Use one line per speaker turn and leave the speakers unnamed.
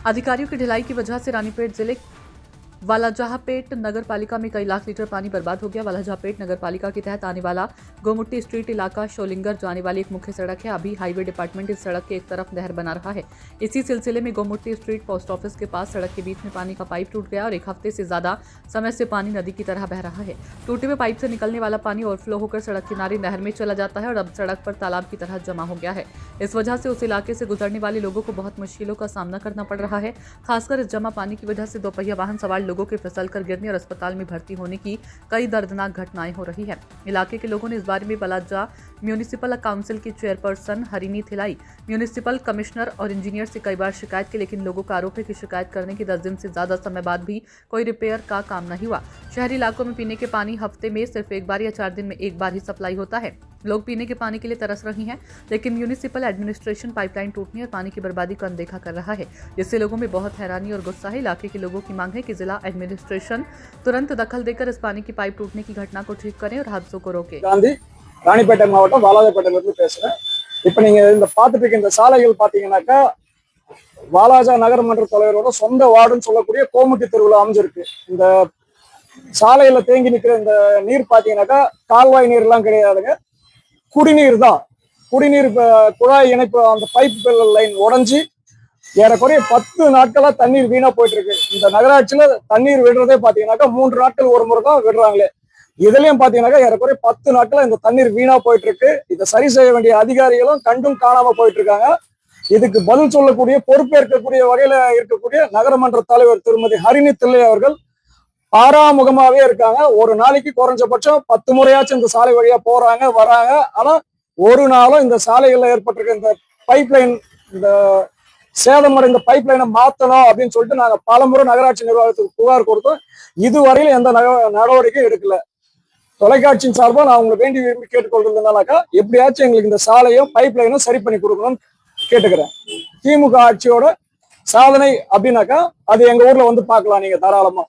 अधिकारियों की ढिलाई की वजह से रानीपेट जिले वालाजहापेट नगर पालिका में कई लाख लीटर पानी बर्बाद हो गया। वालाजहापेट नगर पालिका के तहत आने वाला गोमुट्टी स्ट्रीट इलाका शोलिंगर जाने वाली एक मुख्य सड़क है। अभी हाईवे डिपार्टमेंट इस सड़क के एक तरफ नहर बना रहा है। इसी सिलसिले में गोमुट्टी स्ट्रीट पोस्ट ऑफिस के पास सड़क के बीच में पानी का पाइप टूट गया और एक हफ्ते से ज्यादा समय से पानी नदी की तरह बह रहा है। टूटे हुए पाइप से निकलने वाला पानी ओवरफ्लो होकर सड़क किनारे नहर में चला जाता है और अब सड़क पर तालाब की तरह जमा हो गया है। इस वजह से उस इलाके से गुजरने वाले लोगों को बहुत मुश्किलों का सामना करना पड़ रहा है। खासकर इस जमा पानी की वजह से दोपहिया वाहन सवार लोगों के फिसलकर गिरने और अस्पताल में भर्ती होने की कई दर्दनाक घटनाएं हो रही है। इलाके के लोगों ने इस बारे में बलाजा म्यूनिसिपल काउंसिल की चेयरपर्सन हरिनी थिलाई, म्यूनिसिपल कमिश्नर और इंजीनियर से कई बार शिकायत की, लेकिन लोगों का आरोप है कि शिकायत करने के 10 दिन से ज्यादा समय बाद भी कोई रिपेयर का काम नहीं हुआ। शहरी इलाकों में पीने के पानी हफ्ते में सिर्फ एक बार या 4 दिन में एक बार ही सप्लाई होता है। लोग पीने के पानी के लिए तरस रही हैं, लेकिन म्यूनिसिपल एडमिनिस्ट्रेशन पाइपलाइन टूटने और पानी की बर्बादी को अनदेखा कर रहा है, जिससे लोगों में बहुत हैरानी और गुस्सा है। इलाके के लोगों की मांग है कि जिला एडमिनिस्ट्रेशन तुरंत दखल देकर इस पानी की पाइप टूटने की घटना को ठीक करें और हादसों को रोके।
गांधी ராணிப்பேட்டை மாவட்டம் வாலாஜாபேட்டையிலிருந்து பேசுறேன். இப்போ நீங்க இந்த பார்த்துட்டு இருக்க இந்த சாலைகள் பாத்தீங்கன்னாக்கா வாலாஜா நகரமன்ற தலைவரோட சொந்த வார்டுன்னு சொல்லக்கூடிய கோமுட்டி தெருவில் அமைஞ்சிருக்கு. இந்த சாலையில தேங்கி நிற்கிற இந்த நீர் பாத்தீங்கன்னாக்கா கால்வாய் நீர் எல்லாம் கிடையாதுங்க, குடிநீர் தான். குடிநீர் குழாய் இணைப்பு அந்த பைப் லைன் உடஞ்சி ஏறக்குறைய 10 நாட்களா தண்ணீர் வீணா போயிட்டு இருக்கு. இந்த நகராட்சியில தண்ணீர் விடுறதே பாத்தீங்கன்னாக்கா 3 நாட்கள் ஒரு முறை தான் விடுறாங்களே. இதுலயும் பாத்தீங்கன்னாக்கா ஏறக்குறைய 10 நாட்களா இந்த தண்ணீர் வீணா போயிட்டு இருக்கு. இதை சரி செய்ய வேண்டிய அதிகாரிகளும் கண்டும் காணாம போயிட்டு இருக்காங்க. இதுக்கு பதில் சொல்லக்கூடிய பொறுப்பேற்கக்கூடிய வகையில இருக்கக்கூடிய நகரமன்ற தலைவர் திருமதி ஹரிணி தில்லை அவர்கள் பாராமுகமாவே இருக்காங்க. ஒரு நாளைக்கு குறைஞ்சபட்சம் 10 முறையாச்சும் இந்த சாலை வழியா போறாங்க வராங்க. ஆனா ஒரு நாளும் இந்த சாலைகள்ல ஏற்பட்டிருக்க இந்த பைப் லைன், இந்த சேதமடைந்த பைப் லைனை மாத்தணும் அப்படின்னு சொல்லிட்டு நாங்க பலமுறை நகராட்சி நிர்வாகத்துக்கு புகார் கொடுத்தோம். இதுவரையிலும் எந்த நடவடிக்கையும் எடுக்கல. தொலைக்காட்சியின் சார்பா நான் உங்களை வேண்டி விரும்பி கேட்டுக்கொள்றதுனாக்கா எப்படியாச்சும் எங்களுக்கு இந்த சாலையும் பைப் லைனும் சரி பண்ணி கொடுக்கணும்னு கேட்டுக்கிறேன். திமுக ஆட்சியோட சாதனை அப்படின்னாக்கா அது எங்க ஊர்ல வந்து பார்க்கலாம் நீங்க தாராளமா.